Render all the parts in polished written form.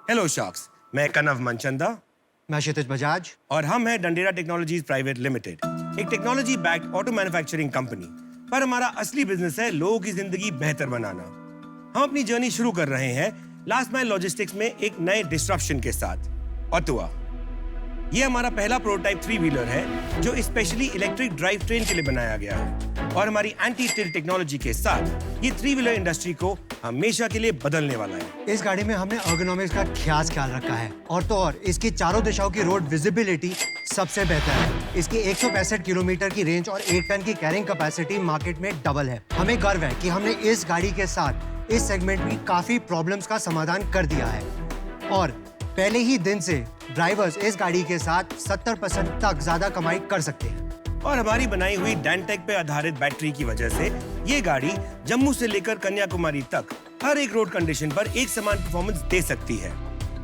Hello sharks, मैं कनव मनचंदा। मैं क्षितिज बजाज। और हम हैं डंडेरा टेक्नोलॉजीज प्राइवेट लिमिटेड, एक technology backed auto manufacturing company. पर हमारा असली बिजनेस है लोगों की जिंदगी बेहतर बनाना। हम अपनी जर्नी शुरू कर रहे हैं लास्ट माइल लॉजिस्टिक्स में एक नए डिस्ट्रप्शन के साथ, ऑटोवा। ये हमारा पहला प्रोटोटाइप 3 व्हीलर है जो स्पेशली इलेक्ट्रिक ड्राइव ट्रेन के लिए बनाया गया है। और हमारी एंटी स्टिल टेक्नोलॉजी के साथ ये 3 व्हीलर इंडस्ट्री को हमेशा के लिए बदलने वाला है। इस गाड़ी में हमने अर्गोनॉमिक्स का खास ख्याल रखा है और तो और इसकी चारों दिशाओं की रोड विजिबिलिटी सबसे बेहतर है। इसकी 165 किलोमीटर की रेंज और 1 टन की कैरिंग कैपेसिटी मार्केट में डबल है। हमें गर्व है कि हमने इस गाड़ी के साथ इस सेगमेंट में काफी प्रॉब्लम्स का समाधान कर दिया है और पहले ही दिन से ड्राइवर्स इस गाड़ी के साथ 70% तक ज्यादा कमाई कर सकते हैं। और हमारी बनाई हुई डैनटेक पे आधारित बैटरी की वजह से ये गाड़ी जम्मू से लेकर कन्याकुमारी तक हर एक रोड कंडीशन पर एक समान परफॉर्मेंस दे सकती है।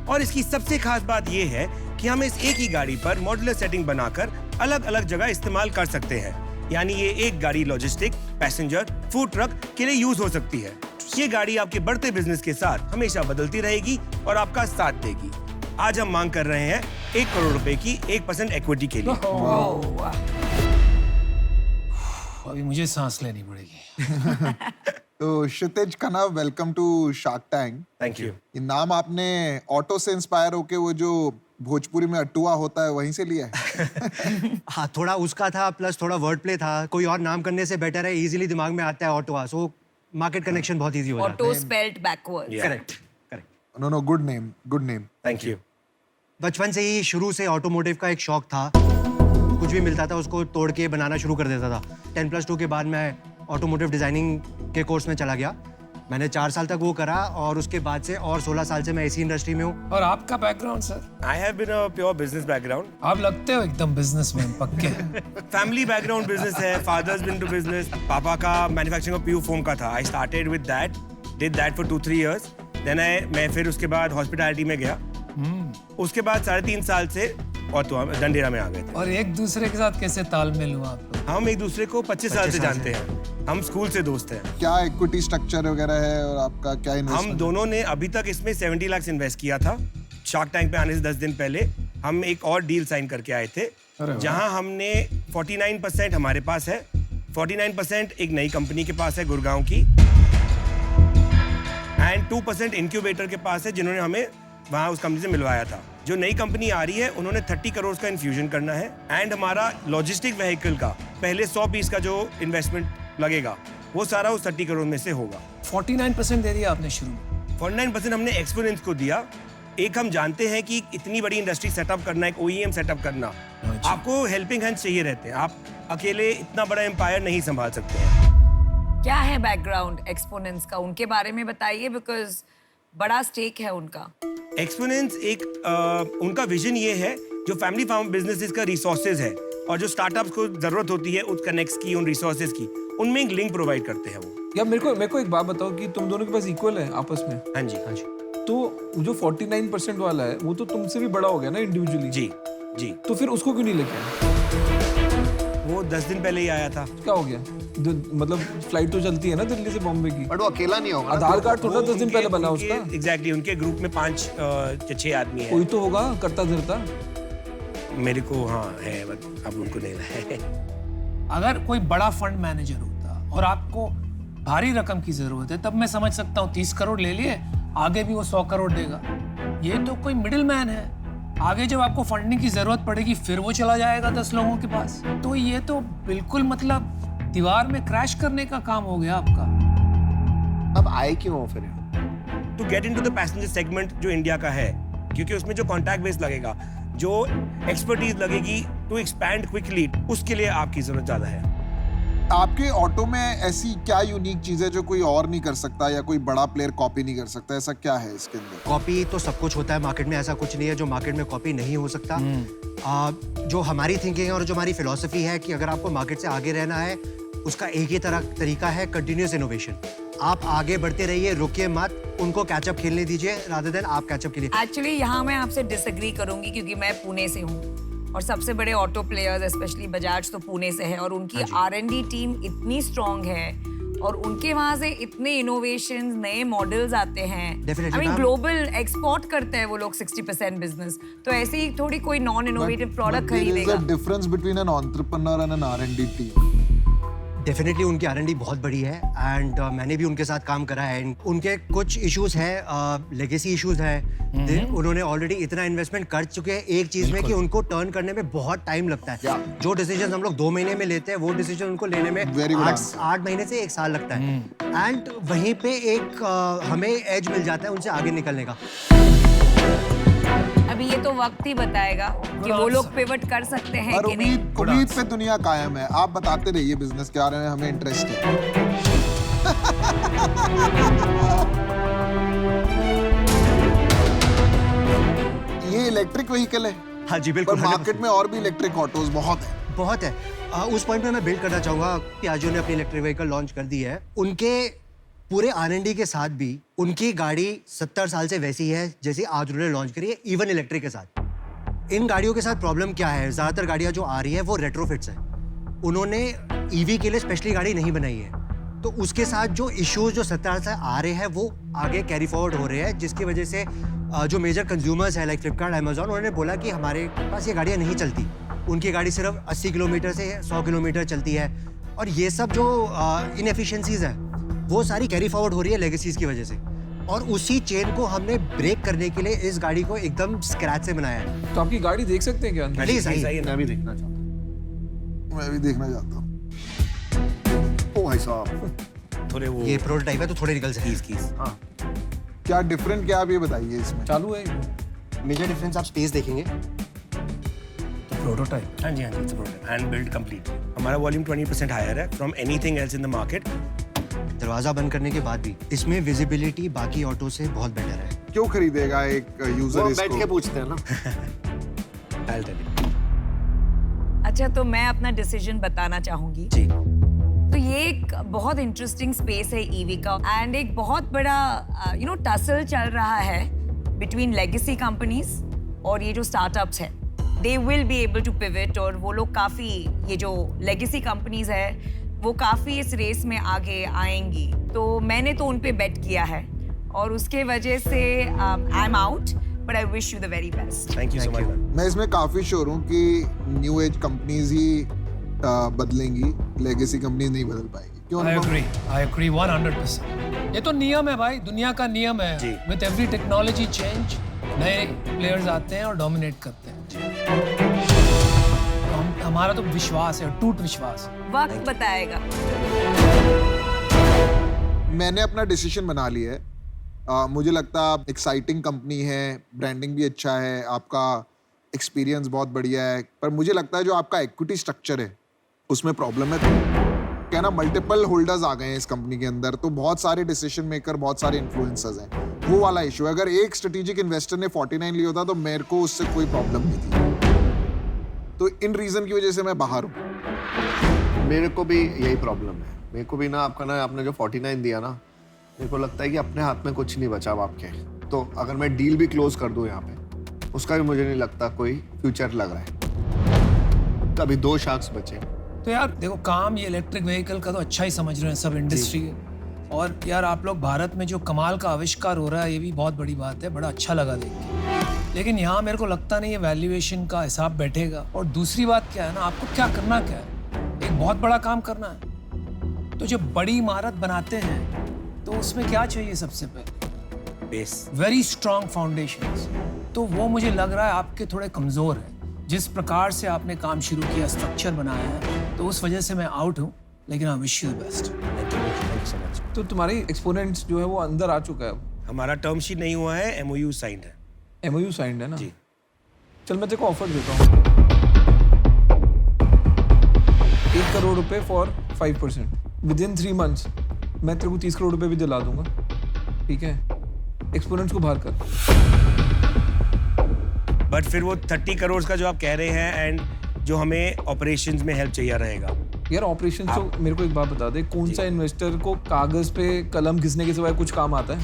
और इसकी सबसे खास बात ये है कि हम इस एक ही गाड़ी पर मॉड्यूलर सेटिंग बनाकर अलग अलग जगह इस्तेमाल कर सकते हैं। यानी ये एक गाड़ी लॉजिस्टिक, पैसेंजर, फूड ट्रक के लिए यूज हो सकती है। ये गाड़ी आपके बढ़ते बिजनेस के साथ हमेशा बदलती रहेगी और आपका साथ देगी। आज हम मांग कर रहे हैं 1 करोड़ रुपए की 1% इक्विटी के लिए। अभी मुझे सांस लेनी पड़ेगी। तो Kshitij Kanav, welcome to Shark Tank. Thank you. ये नाम आपने ऑटो से इंस्पायर होके वो जो भोजपुरी में अट्टुआ होता है वहीं से लिया है? हाँ, थोड़ा उसका था प्लस थोड़ा वर्ड प्ले था। कोई और नाम करने से बेटर है, इजीली दिमाग में आता है ऑटोवा। सो मार्केट कनेक्शन बहुत इजी हो जाता है। Auto spelled backward. Correct. No, good name, good name. Thank you. बचपन से ही शुरू से ऑटोमोटिव का एक शौक था। कुछ भी मिलता था उसको तोड़ के बनाना शुरू कर देता था। 10+2 के बाद मैं ऑटोमोटिव डिजाइनिंग के कोर्स में चला गया। मैंने 4 साल तक वो करा और उसके बाद से और 16 साल से मैं इसी इंडस्ट्री में हूँ। और आपका background sir? I have been a pure business background. आप लगते हो एकदम बिजनेसमैन पक्के। फैमिली बैकग्राउंड बिजनेस है। Father's been to business. पापा का मैन्युफैक्चरिंग ऑफ पीयू फोम का था। I started with that, did that for 2-3 years. Then मैं फिर उसके बाद हॉस्पिटैलिटी में गया। उसके बाद 3.5 साल से ऑटो डंडेरा में आ गए थे। और एक दूसरे के साथ कैसे तालमेल हुआ आप लोग? हम एक दूसरे को 25 साल से जानते हैं। हम स्कूल से दोस्त हैं। क्या इक्विटी स्ट्रक्चर वगैरह है और आपका क्या इन्वेस्टमेंट? हम दोनों ने अभी तक इसमें 70 लाख इन्वेस्ट किया था। शार्क टैंक पे आने से 10 दिन पहले हम एक और डील साइन करके आए थे, जहां हमने 49% हमारे पास है, 49% एक नई कंपनी के पास है गुड़गांव की, एंड 2% इंक्यूबेटर के पास है जिन्होंने हमें वहां उस कंपनी से मिलवाया था। जो नई कंपनी आ रही है उन्होंने 30 करोड़ का इन्फ्यूजन करना है। एंड हमारा लॉजिस्टिक व्हीकल का पहले 100 पीस का जो इन्वेस्टमेंट लगेगा वो सारा उस 30 करोड़ में से होगा। 49% दे दिया आपने शुरू में? 49% हमने एक्सपोनेंस को दिया। एक हम जानते हैं कि इतनी बड़ी इंडस्ट्री सेटअप करना, एक OEM सेटअप करना, आपको हेल्पिंग हैंड चाहिए रहते हैं। आप अकेले इतना बड़ा एम्पायर नहीं संभाल सकते हैं। क्या है बैकग्राउंड एक्सपोनेंस का, उनके बारे में बताइए, बिकॉज बड़ा स्टेक है उनका। एक्सपोनेंस एक उनका विजन ये है, जो फैमिली फार्म बिजनेसेस का रिसोर्सेज है और जो स्टार्टअप्स को जरूरत होती है उस कनेक्ट्स की, उन रिसोर्सेज की, उनमें एक लिंक प्रोवाइड करते हैं वो। या मेरे को एक बात बताओ कि तुम दोनों के पास इक्वल है आपस में? हाँ जी, हाँ जी। तो जो 49% वाला है वो तो तुमसे भी बड़ा हो गया ना इंडिविजुअली? जी जी। तो फिर उसको क्यों नहीं लेके आए? वो 10 दिन पहले ही आया था। क्या हो गया? मतलब फ्लाइट तो चलती है ना दिल्ली से बॉम्बे की। बट वो अकेला नहीं होगा। आधार कार्ड थोड़ा 10 दिन पहले बना उसका। एग्जैक्टली, उनके ग्रुप में 5 या 6 आदमी है। कोई तो होगा करता धरता। मेरे को हाँ है, बट अब उनको नहीं है। अगर कोई बड़ा फंड मैनेजर होता और आपको भारी रकम की जरूरत है तब मैं समझ सकता हूँ 30 करोड़ ले लिए, आगे भी वो 100 करोड़ देगा। ये तो कोई मिडिल मैन है। आगे जब आपको फंडिंग की जरूरत पड़ेगी फिर वो चला जाएगा 10 लोगों के पास। तो ये तो बिल्कुल मतलब दीवार में क्रैश करने का काम हो गया आपका। अब आए क्यों हो फिर? To get into the passenger segment जो इंडिया का है, क्योंकि उसमें जो कॉन्टैक्ट बेस लगेगा, जो एक्सपर्टीज लगेगी टू एक्सपैंड क्विकली, उसके लिए आपकी जरूरत ज्यादा है। आपके ऑटो में ऐसी क्या यूनिक चीज है जो कोई और नहीं कर सकता या कोई बड़ा प्लेयर कॉपी नहीं कर सकता? ऐसा क्या है इसके अंदर? कॉपी तो सब कुछ होता है मार्केट में, ऐसा कुछ नहीं है जो मार्केट में कॉपी नहीं हो सकता। जो हमारी थिंकिंग है और जो हमारी फिलॉसफी है कि अगर आपको मार्केट से आगे रहना है, उसका एक ही तरीका है, कंटिन्यूअस इनोवेशन। आप आगे बढ़ते रहिए, रुकिए मत, उनको कैचअप खेलने दीजिए रादर देन आप कैचअप के लिए। एक्चुअली यहाँ मैं आपसे डिसएग्री करूंगी क्योंकि मैं पुणे से हूँ और सबसे बड़े ऑटो प्लेयर्स स्पेशली बजाज तो पुणे से है और उनकी R&D टीम इतनी स्ट्रांग है और उनके वहां से इतने इनोवेशंस, नए मॉडल्स आते हैं। Definitely, I mean ma'am. Global export करते हैं वो लोग 60% बिजनेस, तो ऐसे ही थोड़ी कोई नॉन इनोवेटिव प्रोडक्ट खरीदेगा। There is a difference between an entrepreneur and an R&D team. Definitely उनकी R&D बहुत बड़ी है एंड मैंने भी उनके साथ काम करा है। उनके कुछ इश्यूज हैं, लेगेसी इश्यूज हैं। उन्होंने ऑलरेडी इतना इन्वेस्टमेंट कर चुके हैं एक चीज में कि उनको टर्न करने में बहुत टाइम लगता है। जो डिसीजन हम लोग 2 महीने में लेते हैं वो डिसीजन उनको लेने में Very good 8 महीने से 1 साल लगता है। एंड वहीं पे एक हमें एज मिल जाता है उनसे आगे निकलने का। अभी ये तो वक्त ही बताएगा कि वो लोग पिवट कर सकते हैं और कि नहीं। उम्मीद पे दुनिया कायम है। आप बताते रहिए बिजनेस के बारे में, हमें इंटरेस्ट है। ये इलेक्ट्रिक व्हीकल है। हाँ जी पर बिल्कुल। मार्केट में और भी इलेक्ट्रिक ऑटोज बहुत है। बहुत है। उस पॉइंट पे मैं बिल्ड करना चाहूंगा। पियाजो ने अपनी इलेक्ट्रिक व्हीकल लॉन्च कर दी है। उनके पूरे R&D के साथ भी उनकी गाड़ी 70 साल से वैसी है जैसी आज उन्होंने लॉन्च करी है, इवन इलेक्ट्रिक के साथ। इन गाड़ियों के साथ प्रॉब्लम क्या है? ज्यादातर गाड़ियां जो आ रही है वो रेट्रोफिट्स है। उन्होंने ईवी के लिए स्पेशली गाड़ी नहीं बनाई है, तो उसके साथ जो इश्यूज जो 70 से आ रहे हैं वो आगे कैरी फॉरवर्ड हो रहे हैं, जिसकी वजह से जो मेजर कंज्यूमर्स है लाइक फ्लिपकार्ट, अमेजॉन, उन्होंने बोला कि हमारे पास ये गाड़ियाँ नहीं चलती। उनकी गाड़ी सिर्फ 80 किलोमीटर से 100 किलोमीटर चलती है। और ये सब जो इनएफिशिएंसीज है वो सारी कैरी फॉरवर्ड हो रही है लेगेसीज की वजह से। और उसी चेन को हमने ब्रेक करने के लिए इस गाड़ी को एकदम स्क्रैच से बनाया है। तो आपकी गाड़ी देख सकते हैं क्या अंदर? प्लीज सही आइए। है, मैं भी देखना चाहता हूँ। मैं भी देखना चाहता हूँ। ओ भाई साहब, थोड़े वो ये प्रोटोटाइप है तो थोड़े निकल जाए। कीज हाँ। क्या डिफरेंट क्या आप ये बताइए इसमें। चालू है ये? मेजर डिफरेंस आप स्पेस देखेंगे। प्रोटोटाइप। हाँ जी, हैंड बिल्ड कंप्लीट। हमारा वॉल्यूम 20% हायर है from anything else in the market. दरवाजा बंद करने के बाद भी इसमें विजिबिलिटी बाकी ऑटो से बहुत बेटर है। क्यों खरीदेगा एक यूजर इसको? बैठ के पूछते हैं ना। I'll tell you. अच्छा, तो मैं अपना डिसीजन बताना चाहूंगी। जी। तो ये एक बहुत इंटरेस्टिंग स्पेस है ईवी का, एंड एक बहुत बड़ा टसल चल रहा है बिटवीन लेगेसी कंपनीज और ये जो स्टार्टअप्स है। They will be able to pivot, और वो लोग काफी, ये जो लेगेसी कंपनीज है वो काफी इस रेस में आगे आएंगी। तो मैंने तो उन पे बेट किया है और उसके वजह से I am out, but I wish you the very best. Thank you so much. मैं इसमें काफी श्योर हूँ कि न्यू एज कंपनीज ही बदलेंगी, लेगेसी कंपनीज नहीं बदल पाएगी। क्यों I अनुभव? agree 100%। ये तो नियम है भाई, दुनिया का नियम है। जी। विद एवरी टेक्नोलॉजी चेंज नए प्लेयर्स आते हैं और डोमिनेट करते हैं। हमारा तो विश्वास है, टूट विश्वास। वक्त बताएगा। मैंने अपना डिसीजन बना लिया है। मुझे लगता है आप एक्साइटिंग कंपनी है, ब्रांडिंग भी अच्छा है, आपका एक्सपीरियंस बहुत बढ़िया है, पर मुझे लगता है जो आपका इक्विटी स्ट्रक्चर है उसमें प्रॉब्लम है। क्या ना, मल्टीपल होल्डर्स आ गए हैं इस कंपनी के अंदर, तो बहुत सारे डिसीजन मेकर, बहुत सारे इन्फ्लुएंसर्स हैं, वो वाला इशू है। अगर एक स्ट्रेटेजिक इन्वेस्टर ने 49 लिया होता तो मेरे को उससे कोई प्रॉब्लम नहीं थी। तो इन रीजन की वजह से मैं बाहर हूँ। मेरे को भी यही प्रॉब्लम है। मेरे को भी ना आपने जो 49 दिया ना, मेरे को लगता है कि अपने हाथ में कुछ नहीं बचा अब आपके। तो अगर मैं डील भी क्लोज कर दूं यहाँ पे, उसका भी मुझे नहीं लगता कोई फ्यूचर लग रहा है। तो अभी 2 शार्क्स बचे। तो यार देखो, काम ये इलेक्ट्रिक व्हीकल का तो अच्छा ही समझ रहे हैं सब इंडस्ट्री के। और यार आप लोग भारत में जो कमाल का आविष्कार हो रहा है, ये भी बहुत बड़ी बात है, बड़ा अच्छा लगा देख के। लेकिन यहाँ मेरे को लगता नहीं है वैल्यूएशन का हिसाब बैठेगा। और दूसरी बात क्या है ना, आपको क्या करना क्या है, एक बहुत बड़ा काम करना है। तो जब बड़ी इमारत बनाते हैं तो उसमें क्या चाहिए? सबसे पहले बेस। Very strong foundations. तो वो मुझे लग रहा है आपके थोड़े कमज़ोर हैं। जिस प्रकार से आपने काम शुरू किया, स्ट्रक्चर बनाया है, तो उस वजह से मैं आउट हूँ। लेकिन I wish you the best. Thank you so much. तो तुम्हारी एक्सपोनेंट्स जो है वो अंदर आ चुका है अब। हमारा टर्म शीट नहीं हुआ है, MOU साइंड है। MOU साइंड है ना? जी। चल मैं तेरे को ऑफर देता हूँ 1 करोड़ रुपए फॉर 5%। विदिन 3 मंथ्स मैं तेरे को 30 करोड़ रुपए भी दिला दूंगा, ठीक है? एक्सपोनेंट्स को बाहर कर। बट फिर वो 30 करोड़ का जो आप कह रहे हैं, एंड जो हमें ऑपरेशंस में हेल्प चाहिए रहेगा। यार ऑपरेशन तो मेरे को एक बात बता दे, कौन सा इन्वेस्टर को कागज पे कलम घिसने के सिवाय कुछ काम आता है?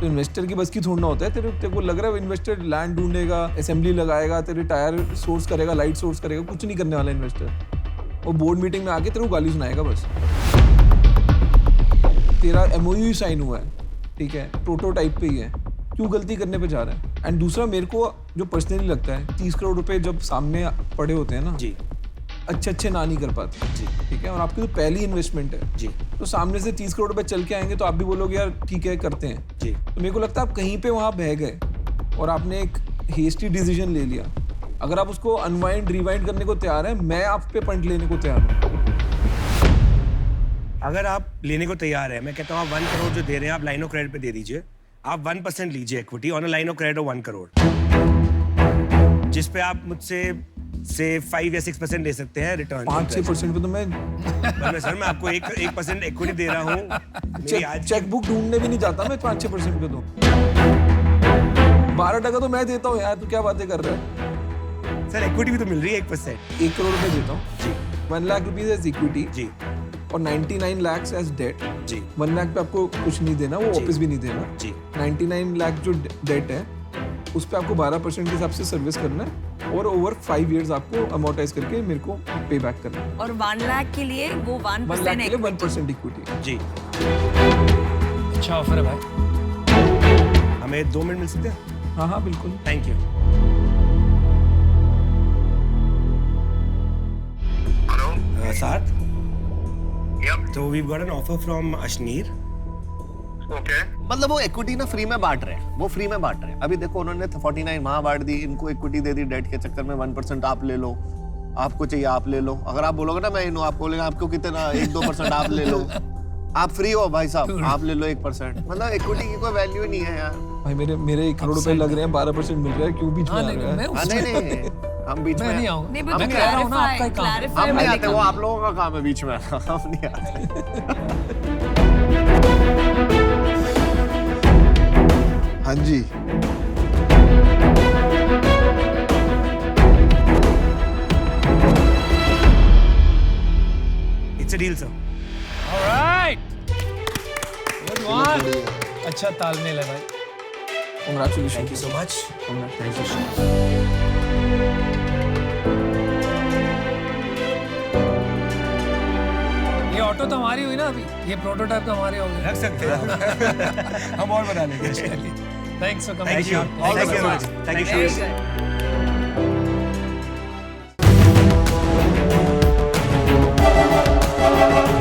तो इन्वेस्टर की बस की थोड़ा होता है। तेरे को लग रहा है इन्वेस्टर लैंड ढूंढेगा, असेंबली लगाएगा, तेरे टायर सोर्स करेगा, लाइट सोर्स करेगा? कुछ नहीं करने वाला इन्वेस्टर। और बोर्ड मीटिंग में आके तेरे को गाली सुनाएगा बस। तेरा MOU ही साइन हुआ है, ठीक है, प्रोटोटाइप पे ही है, क्यों गलती करने पे जा रहा है? एंड दूसरा मेरे को जो पर्सनली लगता है 30 करोड़ रुपए जब सामने पड़े होते हैं ना, जी अच्छे ना नहीं कर पाते जी ठीक है, और आपकी तो पहली इन्वेस्टमेंट है जी तो सामने से 30 करोड़ रुपए चल के आएंगे तो आप भी बोलोगे यार ठीक है करते हैं। जी तो मेरे को लगता है आप कहीं पे वहां बह गए और आपने एक हेस्टी डिसीजन ले लिया। अगर आप उसको अनवाइंड रिवाइंड करने को तैयार है, मैं आप पे पंट लेने को तैयार हूँ। अगर आप लेने को तैयार है, मैं कहता हूँ आप 1 करोड़ जो दे रहे हैं आप लाइन ऑफ क्रेडिट पे दे दीजिए। आप 1% लीजिए equity on a line of credit of 1 crore, जिस पे आप मुझसे से 5 या 6% ले सकते हैं रिटर्न। 5-6% पे तो मैं सर मैं आपको 1% इक्विटी दे रहा हूँ। मेरी आज चेकबुक ढूंढने भी नहीं जाता मैं 5-6% पे तो 12% तो मैं देता हूँ यार, तू क्या बातें कर रहा है? सर इक्विटी भी तो मिल रही है 1%। 1 करोड़ रुपए देता हूँ जी 1 लाख रुपीज एज इक्विटी जी और 99 लाख एज डेट। जी 1 लाख पे आपको कुछ नहीं देना, वो जी। वापस भी नहीं देना। जी 99 लाख जो डेट है उस पे आपको 12% के हिसाब से सर्विस करना है और ओवर 5 इयर्स आपको अमोर्टाइज करके मेरे को पे बैक करना है। और 1 लाख के लिए वो 1 लाख के लिए 1% 1% इक्विटी। जी अच्छा ऑफर है भाई। हमें 2 मिनट मिल सकते हैं? हाँ हाँ बिल्कुल। Thank you. साथ तो we got an offer from Ashneer. मतलब वो इक्विटी ना फ्री में बांट रहे हैं, वो फ्री में बांट रहे हैं। अभी देखो उन्होंने 49 वहां बांट दी, इनको इक्विटी दे दी डेट के चक्कर में। 1% आप ले लो, आपको चाहिए आप ले लो। अगर आप बोलोगे ना मैं इन हूं, आप बोलेंगे आपको कितना 1-2% आप ले लो, आप फ्री हो भाई साहब, आप ले लो 1%। मतलब इक्विटी की कोई वैल्यू ही नहीं है यार। भाई मेरे 1 करोड़ रुपए लग रहे हैं, 12% मिल रहा है, क्यों बीच में हाँ आ नहीं रहा है? मैं हाँ, नहीं हम बीच मैं में नहीं आऊंगा। नहीं मैं but कह रहा हूँ ना आपका ही काम है। clarify हम नहीं वाले आते, वो काम। आप लोगों का काम है बीच में आना, हम नहीं आते। हाँ जी it's a deal sir. Alright good one. अच्छा तालमेल है भाई। Congratulations. Thank you so much. ये ऑटो तो हमारी हुई ना अभी, ये प्रोटोटाइप तो हमारे हो गए। रख सकते हैं हम और बना लेंगे। Thanks for thank you coming. So much. Thank you Very good.